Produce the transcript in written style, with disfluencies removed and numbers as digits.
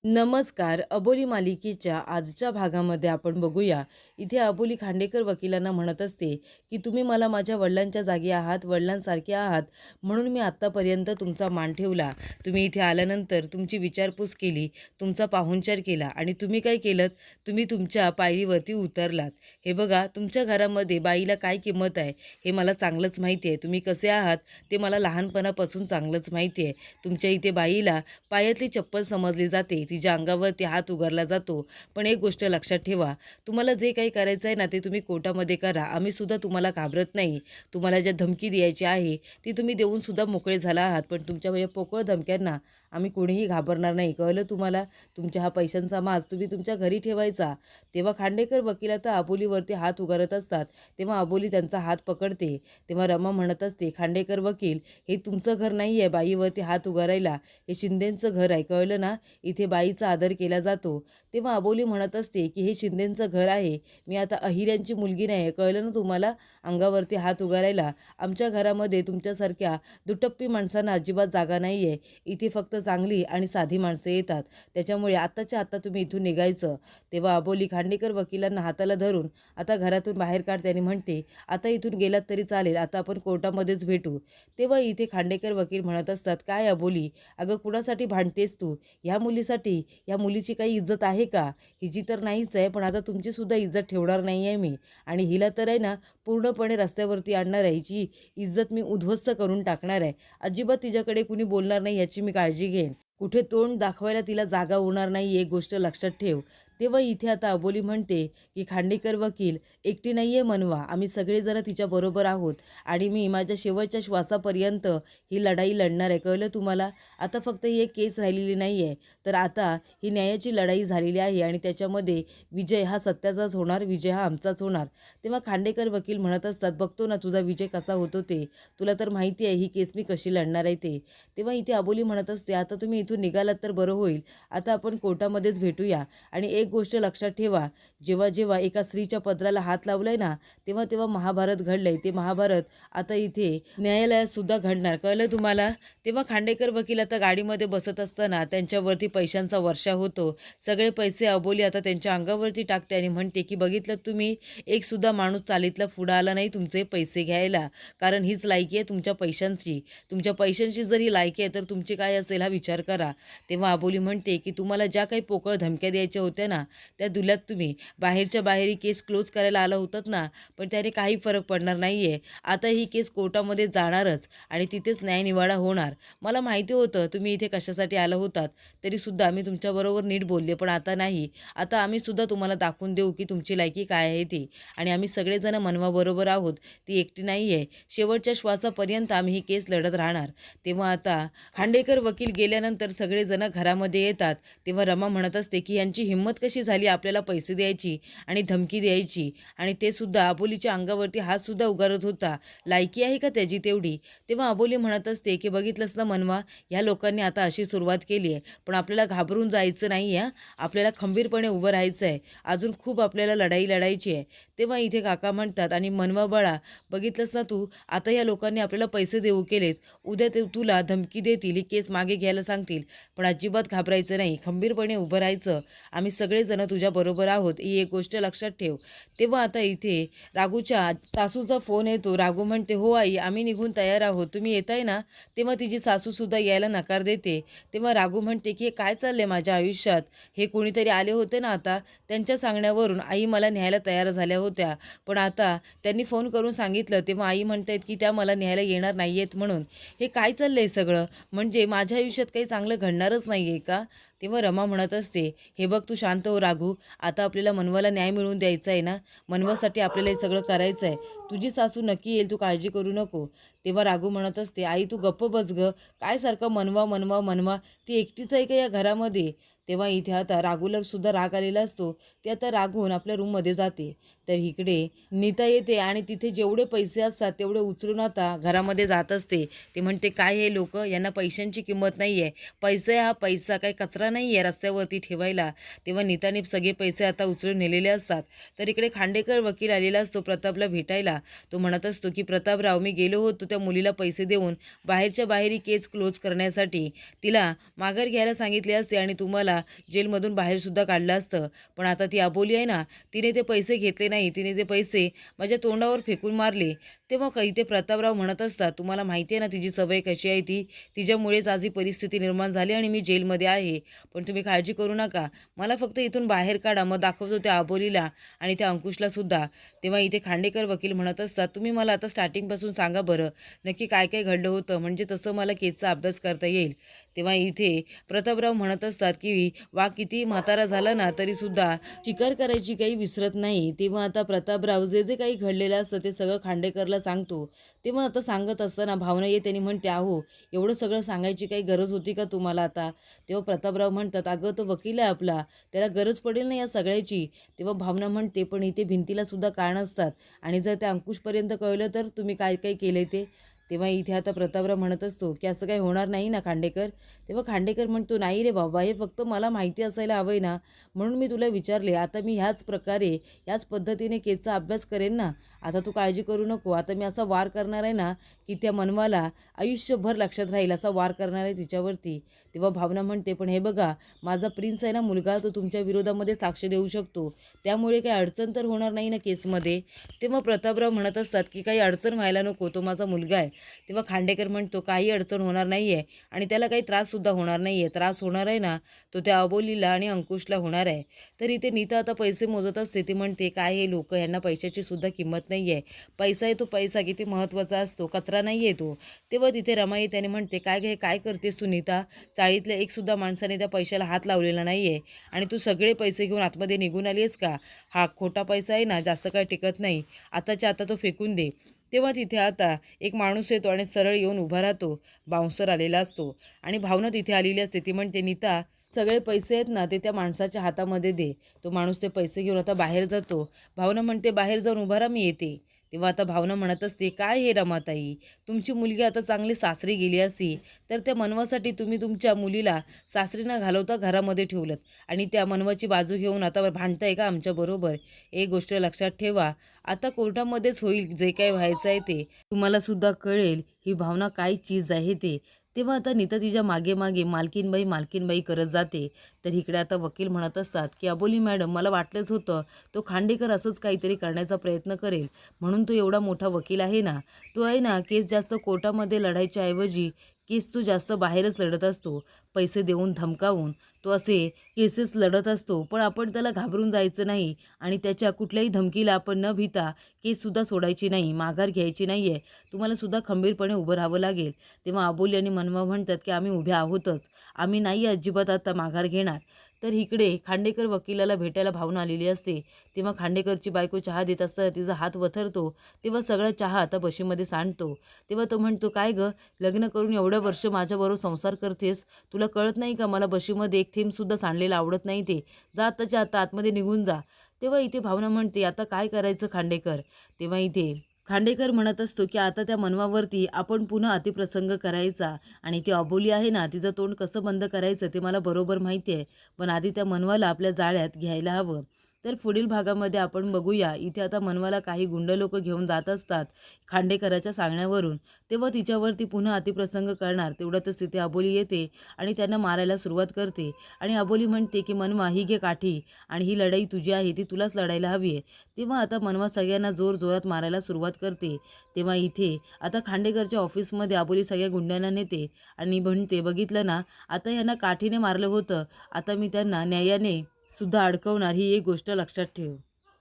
नमस्कार. अबोली मालिकेच्या आजच्या भागामध्ये आपण बघूया. इथे अबोली खांडेकर वकिलांना म्हणत असते, की तुम्ही मला माझ्या वडिलांच्या जागी आहात, वडिलांसारखे आहात, म्हणून मी आत्तापर्यंत तुमचा मान ठेवला. तुम्ही इथे आल्यानंतर तुमची विचारपूस केली, तुमचा पाहुणचार केला आणि तुम्ही काय केलंत? तुम्ही तुमच्या पायरीवरती उतरलात. हे बघा, तुमच्या घरामध्ये बाईला काय किंमत आहे हे मला चांगलंच माहिती आहे. तुम्ही कसे आहात ते मला लहानपणापासून चांगलंच माहिती आहे. तुमच्या इथे बाईला पायातली चप्पल समजली जाते, तिच्या अंगावरती हात उगारला जातो. पण एक गोष्ट लक्षात ठेवा, तुम्हाला जे काही करायचं आहे ना ते तुम्ही कोर्टामध्ये करा. आम्ही सुद्धा तुम्हाला घाबरत नाही. तुम्हाला ज्या धमकी द्यायची आहे ती तुम्ही देऊन सुद्धा मोकळे झाला आहात. पण तुमच्या या पोकळ धमक्यांना आम्ही कोणीही घाबरणार नाही. कळलं तुम्हाला? तुमच्या हा पैशांचा माज तुम्ही तुमच्या घरी ठेवायचा. तेव्हा खांडेकर वकील आता अबोलीवरती हात उगारत असतात. तेव्हा अबोली त्यांचा हात पकडते. तेव्हा रमा म्हणत असते, खांडेकर वकील, हे तुमचं घर नाही आहे बाईवरती हात उगारायला. हे शिंदेंचं घर आहे. कळलं ना? इथे बाईचा आदर केला जातो. तेव्हा अबोली म्हणत असते, की हे शिंदेंचं घर आहे. मी आता अहिऱ्यांची मुलगी नाही आहे. कळलं ना तुम्हाला? अंगावरती हात उगारायला. आमच्या घरामध्ये तुमच्यासारख्या दुटप्पी माणसांना अजिबात जागा नाही आहे. इथे फक्त चांगली आणि साधी माणसं येतात. त्याच्यामुळे आत्ताच्या आत्ता तुम्ही इथून निघायचं. तेव्हा अबोली खांडेकर वकिलांना हाताला धरून आता घरातून बाहेर काढते आणि म्हणते, आता इथून गेलात तरी चालेल, आता आपण कोर्टामध्येच भेटू. तेव्हा इथे खांडेकर वकील म्हणत असतात, काय अबोली, अगं कुणासाठी भांडतेस तू? ह्या मुलीसाठी? ह्या मुलीची काही इज्जत आहे का? हिची तर नाहीच आहे, पण आता तुमची सुद्धा इज्जत ठेवणार नाही आहे मी. आणि हिला तर आहे ना पूर्णपणे रस्त्यावरती आणणार आहे. हिची इज्जत मी उद्ध्वस्त करून टाकणार आहे. अजिबात तिच्याकडे कुणी बोलणार नाही याची मी काळजी घेईन. कुठे तोंड दाखवायला तिला जागा होणार नाही, एक गोष्ट लक्षात ठेव. तेव्हा इथे आता अबोली म्हणते, की खांडेकर वकील, एकटी नाही आहे मनवा, आम्ही सगळेजण तिच्याबरोबर आहोत आणि मी माझ्या शेवटच्या श्वासापर्यंत ही लढाई लढणार आहे. कळलं तुम्हाला? आता फक्त ही एक केस राहिलेली नाही आहे, तर आता ही न्यायाची लढाई झालेली आहे आणि त्याच्यामध्ये विजय हा सत्याचाच होणार, विजय हा आमचाच होणार. तेव्हा खांडेकर वकील म्हणत असतात, बघतो ना तुझा विजय कसा होतो ते. तुला तर माहिती आहे ही केस मी कशी लढणार आहे ते. तेव्हा इथे अबोली म्हणत असते, आता तुम्ही इथून निघालात तर बरं होईल. आता आपण कोर्टामध्येच भेटूया. आणि एक गोष्ट लक्षात ठेवा, जेव्हा जेव्हा एका स्त्रीच्या पदराला हात लावलाय ना तेव्हा तेव्हा महाभारत घडलंय. ते महाभारत आता इथे न्यायालयात सुद्धा घडणार. कळलं तुम्हाला? तेव्हा खांडेकर वकील आता गाडीमध्ये बसत असताना त्यांच्यावरती पैशांचा वर्षा होतो. सगळे पैसे अबोली आता त्यांच्या अंगावरती टाकते आणि म्हणते, की बघितलं तुम्ही, एक सुद्धा माणूस चालीतला पुढं आला नाही तुमचे पैसे घ्यायला. कारण हीच लायकी आहे तुमच्या पैशांची. तुमच्या पैशांची जर ही लायकी आहे तर तुमची काय असेल हा विचार करा. तेव्हा अबोली म्हणते, की तुम्हाला ज्या काही पोकळ धमक्या द्यायच्या होत्या ना त्या दिल्यात तुम्ही. बाहेरच्या बाहेर ही केस क्लोज करायला आला होतात ना, पण त्याने काही फरक पडणार नाही आहे. आता ही केस कोर्टामध्ये जाणारच आणि तिथेच न्यायनिवाडा होणार. मला माहिती होतं तुम्ही इथे कशासाठी आला होतात, तरीसुद्धा मी तुमच्याबरोबर नीट बोलले, पण आता नाही. आता आम्ही सुद्धा तुम्हाला दाखवून देऊ की तुमची लायकी काय आहे ती. आणि आम्ही सगळेजण मनवाबरोबर आहोत. ती एकटी नाही आहे. शेवटच्या श्वासापर्यंत आम्ही ही केस लढत राहणार. तेव्हा आता खांडेकर वकील गेल्यानंतर सगळेजण घरामध्ये येतात. तेव्हा रमा म्हणत असते, की यांची हिंमत कशी झाली आपल्याला पैसे द्यायची आणि धमकी द्यायची, आणि ते सुद्धा अबोलीच्या अंगावरती हात सुद्धा उगारत होता. लायकी आहे का त्याची तेवढी? तेव्हा अबोली म्हणत असते, की बघितलंस ना मनवा, ह्या लोकांनी आता अशी सुरुवात केली आहे, पण आपल्याला घाबरून जायचं नाही आहे. आपल्याला खंबीरपणे उभं राहायचं आहे. अजून खूप आपल्याला लढाई लढायची आहे. तेव्हा इथे काका म्हणतात, आणि मनवा बाळा, बघितलंस ना तू, आता या लोकांनी आपल्याला पैसे देऊ केलेत, उद्या ते तुला धमकी देतील, ही केस मागे घ्यायला सांगतील, पण अजिबात घाबरायचं नाही, खंबीरपणे उभं राहायचं. आम्ही सगळेजण तुझ्याबरोबर आहोत, ही एक गोष्ट लक्षात ठेव. तेव्हा आता इथे राघूच्या सासूचा फोन येतो. राघू म्हणते, हो आई, आम्ही निघून तयार आहोत, तुम्ही येताय ना? तेव्हा तिची सासूसुद्धा यायला नकार देते. तेव्हा राघू म्हणते, की हे काय चाललंय माझ्या आयुष्यात? हे कोणीतरी आले होते ना आता, त्यांच्या सांगण्यावरून आई मला न्यायला तयार झाल्या होत्या, पण आता त्यांनी फोन करून सांगितलं, तेव्हा आई म्हणतायत की त्या मला न्यायला येणार नाही आहेत म्हणून. हे काय चाललंय सगळं? म्हणजे माझ्या आयुष्यात काही चांगलं घडणारच नाही आहे का? तेव्हा रमा म्हणत असते, हे बघ तू शांत हो राघू, आता आपल्याला मनवाला न्याय मिळवून द्यायचा आहे ना, मनवासाठी आपल्याला हे सगळं करायचं आहे. तुझी सासू नक्की येईल, तू काळजी करू नको. तेव्हा राघू म्हणत असते, आई तू गप्प बस गं, काय सारखं मनवा मनवा मनवा, ती एकटीच आहे का या घरामध्ये? तेव्हा इथे आता राघूला सुद्धा राग आलेला असतो. ते आता रागून आपल्या रूममध्ये जाते. तर इकडे नीता येते आणि तिथे जेवढे पैसे असतात तेवढे उचलून आता घरामध्ये जात असते. ते म्हणते, काय हे लोक, यांना पैशांची किंमत नाही आहे. पैसा हा पैसा काही कचरा नाही आहे रस्त्यावरती ठेवायला. तेव्हा नीताने सगळे पैसे आता उचलून नेलेले असतात. तर इकडे खांडेकर वकील आलेला असतो प्रतापला भेटायला. तो म्हणत असतो, की प्रतापराव, मी गेलो होतो त्या मुलीला पैसे देऊन बाहेरच्या बाहेर ही केस क्लोज करण्यासाठी तिला माघार घ्यायला सांगितले असते आणि तुम्हाला जेलमधून बाहेरसुद्धा काढलं असतं. पण आता ती अबोली आहे ना, तिने ते पैसे घेतले नाही, तिने ते पैसे माझ्या तोंडावर फेकून मारले. तेव्हा इथे प्रतापराव म्हणत असतात, तुम्हाला माहिती आहे ना तिची सवय कशी आहे, तिच्यामुळेच आज ही परिस्थिती निर्माण झाली आणि मी जेलमध्ये आहे. पण तुम्ही काळजी करू नका, मला फक्त इथून बाहेर काढा, मग दाखवतो त्या अबोलीला आणि त्या अंकुशला सुद्धा. तेव्हा इथे खांडेकर वकील म्हणत असतात, तुम्ही मला आता स्टार्टिंगपासून सांगा बरं, नक्की काय काय घडलं होतं, म्हणजे तसं मला केसचा अभ्यास करता येईल. तेव्हा इथे प्रतापराव म्हणत असतात की वाघ किती म्हातारा झाला ना तरीसुद्धा शिकार करायची काही विसरत नाही. तेव्हा आता प्रतापराव जे जे काही घडलेलं असतं ते सगळं खांडेकरला सांगतो. तेव्हा आता सांगत असताना भावना येते आणि म्हणते, अहो एवढं सगळं सांगायची काही गरज होती का तुम्हाला आता? तेव्हा प्रतापराव म्हणतात, अगं तो वकील आहे आपला, त्याला गरज पडेल ना या सगळ्याची. तेव्हा भावना म्हणते, पण इथे भिंतीला सुद्धा कान असतात आणि जर त्या अंकुशपर्यंत कळलं तर तुम्ही काय काय केले ते. तेव्हा इथे आता प्रतापराव म्हणत असतो की असं काही होणार नाही ना खांडेकर. तेव्हा खांडेकर म्हणतो, नाही रे बाबा, हे फक्त मला माहिती असायला हवं आहे ना, म्हणून मी तुला विचारले. आता मी ह्याच प्रकारे ह्याच पद्धतीने केसचा अभ्यास करेन ना. आता तू काळजी करू नको. आता मी असा वार करणार आहे ना की त्या मनवाला आयुष्यभर लक्षात राहील, असा वार करणार आहे तिच्यावरती. तेव्हा भावना म्हणते, पण हे बघा, माझा प्रिन्स आहे ना मुलगा, तो तुमच्या विरोधामध्ये साक्ष देऊ शकतो, त्यामुळे काही अडचण तर होणार नाही ना केसमध्ये. तेव्हा प्रतापराव म्हणत असतात की काही अडचण व्हायला नको, तो माझा मुलगा आहे. तेव्हा खांडेकर म्हणतो, काही अडचण होणार नाही आहे आणि त्याला काही त्राससुद्धा होणार नाही आहे. त्रास होणार आहे ना तो त्या अबोलीला आणि अंकुशला होणार आहे. तर इथे नीता आता पैसे मोजत असते. ती म्हणते, काय हे लोक, यांना पैशाची सुद्धा किंमत नाही आहे. पैसा आहे तो पैसा किती महत्त्वाचा असतो, कचरा नाही आहे तो. तेव्हा तिथे रमाई त्याने म्हणते, काय करतेस तू नीता? चाळीतल्या एकसुद्धा माणसाने त्या पैशाला हात लावलेला नाही आहे आणि तू सगळे पैसे घेऊन आतमध्ये निघून आली आहेस का? हा खोटा पैसा आहे ना, जास्त काय टिकत नाही, आताच्या आता तो फेकून दे. तेव्हा तिथे आता एक माणूस येतो आणि सरळ येऊन उभा राहतो. बाउन्सर आलेला असतो आणि भावना तिथे आलेली असते. ती म्हणते, नीता, सगळे पैसे आहेत ना ते त्या माणसाच्या हातामध्ये दे. तो माणूस ते पैसे घेऊन आता बाहेर जातो. भावना म्हणते, बाहेर जाऊन उभा राहा, मी येते. तेव्हा आता भावना म्हणत असते, काय हे रमाताई, तुमची मुलगी आता चांगली सासरी गेली असती तर त्या मनवासाठी तुम्ही तुमच्या मुलीला सासरी न घालवता घरामध्ये ठेवलं आणि त्या मनवाची बाजू घेऊन आता भांडताय का आमच्याबरोबर? एक गोष्ट लक्षात ठेवा, आता कोर्टामध्येच होईल जे काही व्हायचं आहे ते. तुम्हाला सुद्धा कळेल ही भावना काय चीज आहे ते. तेव्हा आता नीता तिच्या मागे मागे मालकीनबाई करत जाते. तर इकडे आता वकील म्हणत असतात की अबोली मॅडम, मला वाटलंच होतं तो खांडेकर असंच काहीतरी करण्याचा प्रयत्न करेल, म्हणून तो एवढा मोठा वकील आहे ना. तो आहे ना केस जास्त कोर्टामध्ये लढायच्या ऐवजी केस तो जास्त बाहेरच लढत असतो, पैसे देऊन धमकावून तो असे केसेस लढत असतो. पण आपण त्याला घाबरून जायचं नाही आणि त्याच्या कुठल्याही धमकीला आपण न भीता केससुद्धा सोडायची नाही, माघार घ्यायची नाही आहे. तुम्हाला सुद्धा खंबीरपणे उभं राहावं लागेल. तेव्हा अबोली आणि मनवा म्हणतात की आम्ही उभे आहोतच, आम्ही नाही अजिबात आता माघार घेणार. तर इकडे खांडेकर वकिलाला भेटायला भावना आलेली असते. तेव्हा खांडेकरची बायको चहा देत असताना तिचा हात वथरतो. तेव्हा सगळा चहा आता बशीमध्ये सांडतो. तेव्हा तो म्हणतो, काय गं, लग्न करून एवढं वर्ष माझ्याबरोबर संसार करतेस, तुला कळत नाही का मला बशीमध्ये एक थेंबसुद्धा सांडलेलं आवडत नाही ते? जा आताच्या आता आतमध्ये निघून जा. तेव्हा इथे भावना म्हणते, आता काय करायचं खांडेकर? तेव्हा इथे खांडेकर म्हणत असतो की आता त्या मनवावरती आपण पुन्हा अतिप्रसंग करायचा आणि ती अबोली आहे ना, तिचं तोंड कसं बंद करायचं ते मला बरोबर माहिती आहे, पण आधी त्या मनवाला आपल्या जाळ्यात घ्यायला हवं. तर पुढील भागामध्ये आपण बघूया. इथे आता मनवाला काही गुंड लोक घेऊन जात असतात खांडेकराच्या सांगण्यावरून. तेव्हा तिच्यावरती पुन्हा अतिप्रसंग करणार तेवढ्यातच तिथे अबोली येते आणि त्यांना मारायला सुरुवात करते आणि अबोली म्हणते की मनवा, ही घे काठी आणि ही लढाई तुझी आहे, ती तुलाच लढायला हवी आहे. तेव्हा आता मनवा सगळ्यांना जोरात मारायला सुरुवात करते. तेव्हा इथे आता खांडेकरच्या ऑफिसमध्ये अबोली सगळ्या गुंड्यांना नेते आणि म्हणते, बघितलं ना, आता यांना काठीने मारलं होतं, आता मी त्यांना न्यायाने सुद्धा अडकवणार, ही एक गोष्ट लक्षात ठेव.